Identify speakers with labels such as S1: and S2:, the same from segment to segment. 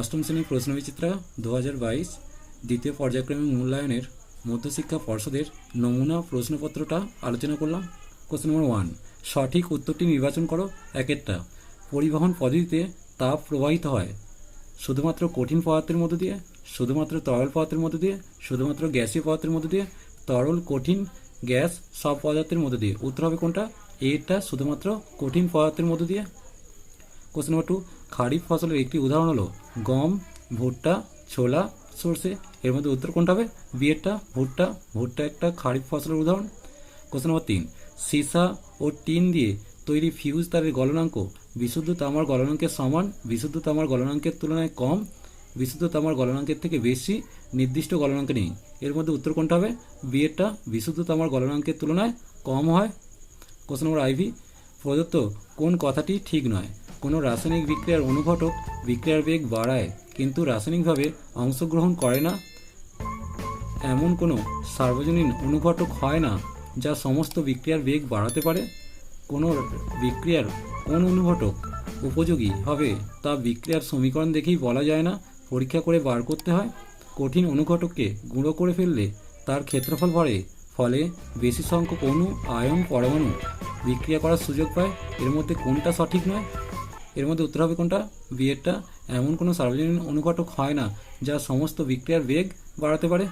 S1: অষ্টম শ্রেণী প্রশ্নবিচিত্রা 2022 দ্বিতীয় পর্যায়ক্রমিক মূল্যায়নের মধ্যশিক্ষা পর্ষদের নমুনা প্রশ্নপত্রটা আলোচনা করলাম। কোশ্চেন নম্বর 1, সঠিক উত্তরটি নির্বাচন করো। একেরটা, পরিবহন পদ্ধতিতে তাপ প্রবাহিত হয় শুধুমাত্র কঠিন পদার্থের মধ্য দিয়ে, শুধুমাত্র তরল পদার্থের মধ্য দিয়ে, শুধুমাত্র গ্যাসীয় পদার্থের মধ্য দিয়ে, তরল, কঠিন, গ্যাস সব পদার্থের মধ্য দিয়ে। উত্তর হবে কোনটা? এটা শুধুমাত্র কঠিন পদার্থের মধ্য দিয়ে। কোশ্চেন নম্বর 2, খারিফ ফসলের একটি উদাহরণ হলো গম, ভুট্টা, ছোলা, সর্ষে। এর মধ্যে উত্তর কোনটা হবে? বিয়েরটা, ভুট্টা। ভুট্টা একটা খারিফ ফসলের উদাহরণ। কোশ্চেন নম্বর 3, সীসা ও টিন দিয়ে তৈরি ফিউজ তারের গলনাঙ্ক বিশুদ্ধ তামার গলনাঙ্কের সমান, বিশুদ্ধ তামার গলনাঙ্কের তুলনায় কম, বিশুদ্ধ তামার গলনাঙ্কের থেকে বেশি, নির্দিষ্ট গলনাঙ্ক নেই। এর মধ্যে উত্তর কোনটা হবে? বিয়েরটা, বিশুদ্ধ তামার গলনাঙ্কের তুলনায় কম হয়। কোশ্চেন নম্বর IV, প্রদত্ত কোন কথাটি ঠিক নয়? কোনো রাসায়নিক বিক্রিয়ার অনুঘটক বিক্রিয়ার বেগ বাড়ায় কিন্তু রাসায়নিকভাবে অংশগ্রহণ করে না, এমন কোনো সার্বজনীন অনুঘটক হয় না যা সমস্ত বিক্রিয়ার বেগ বাড়াতে পারে। কোনো বিক্রিয়ার কোন অনুঘটক উপযোগী হবে তা বিক্রিয়ার সমীকরণ দেখেই বলা যায় না, পরীক্ষা করে বার করতে হয়। কঠিন অনুঘটককে গুঁড়ো করে ফেললে তার ক্ষেত্রফল বাড়ে, ফলে বেশি সংখ্যক অণু, আয়ন, পরমাণু বিক্রিয়া করার সুযোগ পায়। এর মধ্যে কোনটা সঠিক নয়? এর মধ্যে উত্তর হবে কোনটা? বিয়েরটা, এমন কোনো সার্বজনীন অনুঘটক হয় না যা সমস্ত বিক্রিয়ার বেগ বাড়াতে পারে।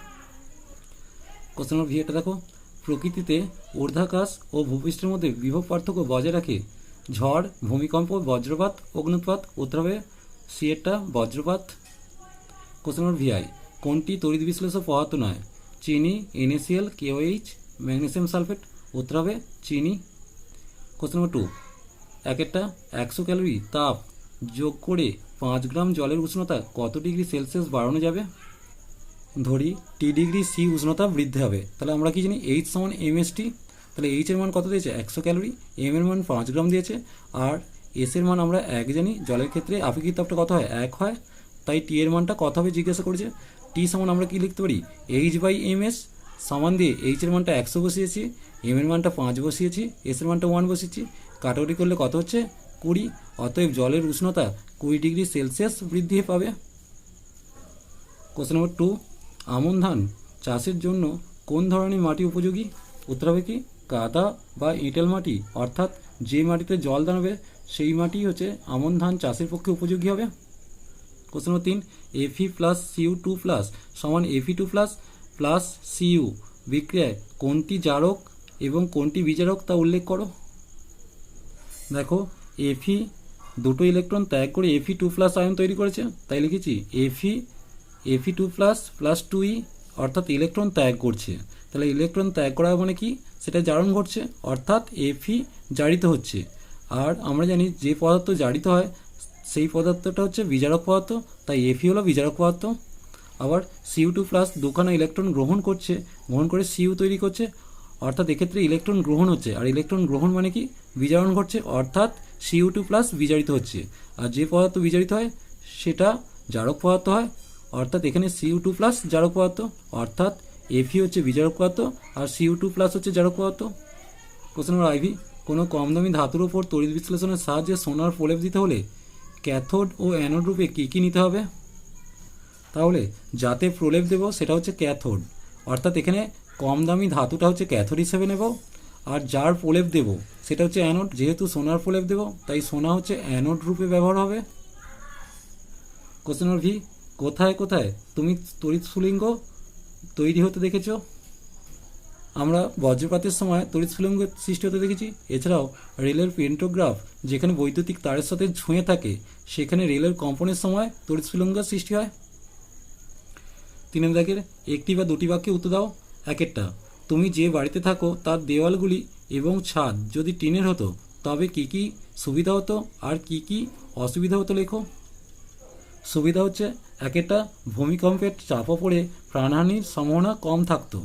S1: কোশ্চেন নম্বর ভিএটা দেখো, প্রকৃতিতে ঊর্ধ্বাকাশ ও ভূপৃষ্ঠের মধ্যে বিভব পার্থক্য বজায় রাখে ঝড়, ভূমিকম্প, বজ্রপাত, অগ্নুৎপাত। উত্তর হবে সিএরটা, বজ্রপাত। কোশ্চেন নম্বর VI, কোনটি তড়িৎ বিশ্লেষক পদার্থ নয়? চিনি, NaCl, KOH, ম্যাগনেসিয়াম সালফেট। উত্তর হবে চিনি। কোশ্চেন নম্বর 2, একেরটা, 100 ক্যালোরি তাপ যোগ করে 5 গ্রাম জলের উষ্ণতা কত ডিগ্রি সেলসিয়াস বাড়ানো যাবে? ধরি T ডিগ্রি C উষ্ণতা বৃদ্ধি হবে, তাহলে আমরা কি জানি? H সমান mST। তাহলে H এর মান কত দিয়েছে? 100 ক্যালোরি, M এর মান 5 গ্রাম দিয়েছে, আর S এর মান আমরা 1 জানি। জলের ক্ষেত্রে আপেক্ষিক তাপটা কত হয়? 1 হয়, তাই T এর মানটা কত হবে জিজ্ঞাসা করেছে। T সমান আমরা কি লিখতে পারি? H/ms সমান দিয়ে H এর মানটা 100 বসিয়েছি, M এর মানটা 5 বসিয়েছি, S এর মানটা 1 বসিয়েছি, কাটাকুটি করলে কত হচ্ছে? 20। অতএব জলের উষ্ণতা 20 ডিগ্রি সেলসিয়াস বৃদ্ধি পাবে। কোশ্চেন নম্বর 2, আমন ধান চাষের জন্য কোন ধরনের মাটি উপযোগী? উত্তর হবে কি? কাদা বা এঁটেল মাটি, অর্থাৎ যে মাটিতে জল দাঁড়াবে সেই মাটি হচ্ছে আমন ধান চাষের পক্ষে উপযোগী হবে। কোশ্চেন নম্বর 3, Fe+Cu2+ সমান Fe2++Cu বিক্রিয়ায় কোনটি জারক এবং কোনটি বিজারক তা উল্লেখ করো। দেখো, Fe দুটো ইলেকট্রন ত্যাগ করে Fe2+ আয়ন তৈরি করেছে, তাই লিখেছি Fe2++2e, অর্থাৎ ইলেকট্রন ত্যাগ করছে। তাহলে ইলেকট্রন ত্যাগ করা মানে কি? সেটা জারণ ঘটছে, অর্থাৎ Fe জারিত হচ্ছে। আর আমরা জানি যে পদার্থ জারিত হয় সেই পদার্থটা হচ্ছে বিজারক পদার্থ, তাই Fe হলো বিজারক পদার্থ। আবার Cu2+ দুখানা ইলেকট্রন গ্রহণ করছে, গ্রহণ করে Cu তৈরি করছে, অর্থাৎ এক্ষেত্রে ইলেকট্রন গ্রহণ হচ্ছে, আর ইলেকট্রন গ্রহণ মানে কি? বিজারণ ঘটছে, অর্থাৎ Cu2+ বিজারিত হচ্ছে। আর যে পদার্থ বিজারিত হয় সেটা জারক পদার্থ হয়, অর্থাৎ এখানে Cu2+ জারক পদার্থ, অর্থাৎ Fe হচ্ছে বিজারক পদার্থ আর Cu2+ হচ্ছে জারক পদার্থ। কোশ্চেন নম্বর IV, কোনো কম দামি ধাতুর উপর তড়িৎ বিশ্লেষণের সাহায্যে সোনার প্রলেপ দিতে হলে ক্যাথোড ও অ্যানোড রূপে কী কী নিতে হবে? তাহলে যাতে প্রলেপ দেব সেটা হচ্ছে ক্যাথোড, অর্থাৎ এখানে কম দামি ধাতুটা হচ্ছে ক্যাথোড হিসেবে নেব, আর যার প্রলেপ দেব সেটা হচ্ছে অ্যানোড। যেহেতু সোনার প্রলেপ দেব তাই সোনা হচ্ছে অ্যানোড রূপে ব্যবহার হবে। কোশ্চেন নম্বর V, কোথায় কোথায় তুমি তড়িৎ স্ফুলিঙ্গ তৈরি হতে দেখেছো? আমরা বজ্রপাতের সময় তড়িৎ স্ফুলিঙ্গ সৃষ্টি হতে দেখেছি। এছাড়াও রেলের পেন্টোগ্রাফ যেখানে বৈদ্যুতিক তারের সাথে ছুঁয়ে থাকে সেখানে রেলের কম্পনের সময় তড়িৎ স্ফুলিঙ্গ সৃষ্টি হয়। 3 দাগের একটি বা দুটি বাক্যে উত্তর দাও। একেরটা, তুমি যে বাড়িতে থাকো তার দেওয়ালগুলি এবং ছাদ যদি টিনের হতো তবে কি কি সুবিধা হতো আর কি কি অসুবিধা হতো লেখো। সুবিধা হচ্ছে একেরটা, ভূমিকম্পের চাপা পড়ে প্রাণহানির সম্ভাবনা কম থাকতো।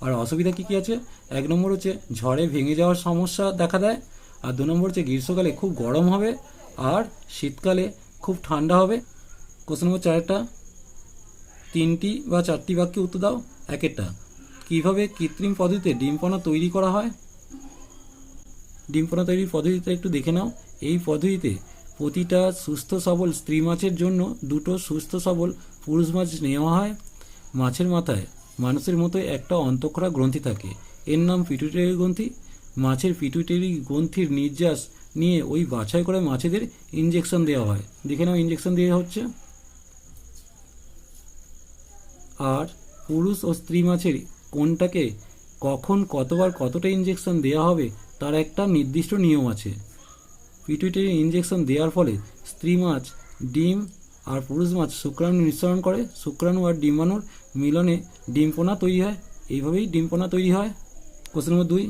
S1: আর অসুবিধা কী কী আছে? 1 নম্বর হচ্ছে ঝড়ে ভেঙে যাওয়ার সমস্যা দেখা দেয়, আর 2 নম্বর হচ্ছে গ্রীষ্মকালে খুব গরম হবে আর শীতকালে খুব ঠান্ডা হবে। কোশ্চেন নম্বর 4টা, 3টি বা 4টি বাক্যে উত্তর দাও। একেরটা, কীভাবে কৃত্রিম পদ্ধতিতে ডিমপনা তৈরি করা হয়? ডিমপনা তৈরির পদ্ধতিটা একটু দেখে নাও। এই পদ্ধতিতে প্রতিটা সুস্থ সবল স্ত্রী মাছের জন্য 2টো সুস্থ সবল পুরুষ মাছ নেওয়া হয়। মাছের মাথায় মানুষের মতো একটা অন্তঃক্ষরা গ্রন্থি থাকে, এর নাম পিটুইটারি গ্রন্থি। মাছের পিটুইটারি গ্রন্থির নির্যাস নিয়ে ওই বাছাই করে মাছেদের ইঞ্জেকশন দেওয়া হয়। দেখে নাও ইঞ্জেকশন দেওয়া হচ্ছে। আর পুরুষ ও স্ত্রী মাছের কোনটাকে কখন কতবার কতটা ইঞ্জেকশন দেওয়া হবে তার একটা নির্দিষ্ট নিয়ম আছে। পিটুইটারি ইঞ্জেকশন দেওয়ার ফলে স্ত্রী মাছ ডিম আর পুরুষ মাছ শুক্রাণু নিঃসরণ করে, শুক্রাণু আর ডিম্বাণুর মিলনে ডিমপোনা তৈরি হয়। এইভাবেই ডিমপোনা তৈরি হয়। কোশ্চেন নম্বর 2,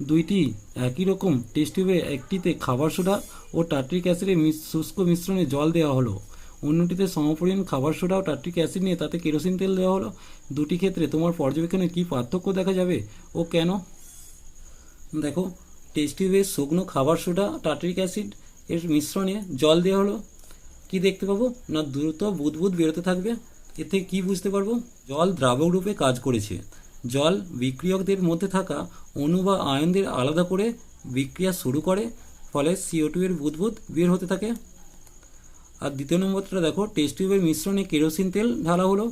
S1: দুইটি একই রকম টেস্ট টিউবে একটিতে খাবার সোডা ও টার্ট্রিক অ্যাসিডের শুষ্ক মিশ্রণে জল দেওয়া হলো, অন্যটিতে সমপরিমাণ খাবার সোডা ও টার্ট্রিক অ্যাসিড নিয়ে তাতে কেরোসিন তেল দেওয়া হলো। দুটি ক্ষেত্রে তোমার পর্যবেক্ষণে কী পার্থক্য দেখা যাবে ও কেন? দেখো, টেস্ট টিউবে শুকনো খাবার সোডা টার্ট্রিক অ্যাসিড এর মিশ্রণে জল দেওয়া হলো, কি দেখতে পাবো না দ্রুত বুদবুদ বেরোতে থাকবে। এতে কি বুঝতে পারবো? জল দ্রাবক রূপে কাজ করেছে। জল বিক্রিয়কদের মধ্যে থাকা অণু বা আয়নদের আলাদা করে বিক্রিয়া শুরু করে, ফলে CO2 এর বুদবুদ বের হতে থাকে। আর দ্বিতীয় নম্বরটা দেখো, টেস্ট টিউবের মিশ্রণে কেরোসিন তেল ঢালা হলো,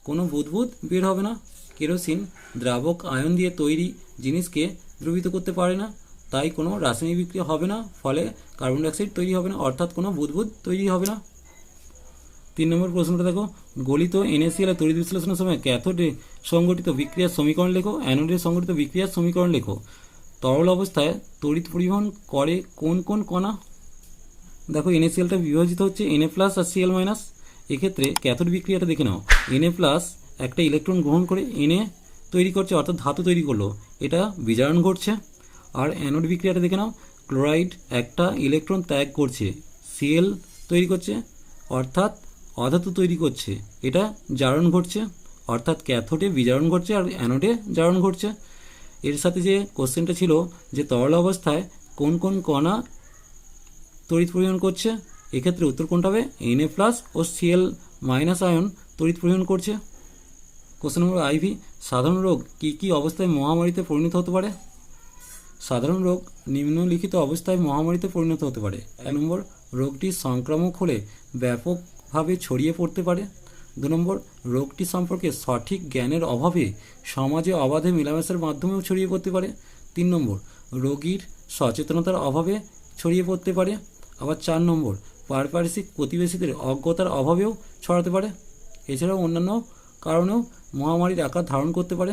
S1: কোনো বুদবুদ বের হবে না। কেরোসিন দ্রাবক আয়ন দিয়ে তৈরি জিনিসকে দ্রবীভূত করতে পারে না, তাই কোনো রাসায়নিক বিক্রিয়া হবে না, ফলে কার্বন ডাইঅক্সাইড তৈরি হবে না, অর্থাৎ কোনো বুদবুদ তৈরি হবে না। 3 নম্বর প্রশ্নটা দেখো, গলিত NaCl তড়িৎ বিশ্লেষণের সময় ক্যাথোডে সংঘটিত বিক্রিয়ার সমীকরণ লেখো, অ্যানোডে সংঘটিত বিক্রিয়ার সমীকরণ লেখো। তরল অবস্থায় তড়িৎ পরিবহন করে কোন কোন কণা? দেখো, NaClটা বিভাজিত হচ্ছে Na+ আর Cl-। এক্ষেত্রে ক্যাথোড বিক্রিয়াটা দেখে নাও। Na+ একটা ইলেকট্রন গ্রহণ করে Na তৈরি করছে, অর্থাৎ ধাতু তৈরি করলো, এটা বিজারণ ঘটছে। আর অ্যানোড বিক্রিয়াটা দেখে নাও, ক্লোরাইড একটা ইলেকট্রন ত্যাগ করছে, Cl তৈরি করছে, অর্থাৎ অধাতু তৈরি করছে, এটা জারণ ঘটছে। অর্থাৎ ক্যাথোডে বিজারণ ঘটছে আর অ্যানোডে জারণ ঘটছে। এর সাথে যে কোশ্চেনটা ছিল যে তরল অবস্থায় কোন কোন কণা তড়িৎ পরিবহন করছে, এক্ষেত্রে উত্তর কোনটা হবে? Na+ ও Cl- আয়ন তড়িৎ পরিবহন করছে। কোশ্চেন নম্বর IV, সাধারণ রোগ কী কী অবস্থায় মহামারীতে পরিণত হতে পারে? সাধারণ রোগ নিম্নলিখিত অবস্থায় মহামারীতে পরিণত হতে পারে। 1 নম্বর, রোগটি সংক্রামক হলে ব্যাপকভাবে ছড়িয়ে পড়তে পারে। 2 নম্বর, রোগটি সম্পর্কে সঠিক জ্ঞানের অভাবে সমাজে অবাধে মেলামেশার মাধ্যমেও ছড়িয়ে পড়তে পারে। 3 নম্বর, রোগীর সচেতনতার অভাবে ছড়িয়ে পড়তে পারে। আবার 4 নম্বর, পারিপার্শ্বিক প্রতিবেশীদের অজ্ঞতার অভাবেও ছড়াতে পারে। এছাড়াও অন্যান্য কারণেও মহামারীর আকার ধারণ করতে পারে।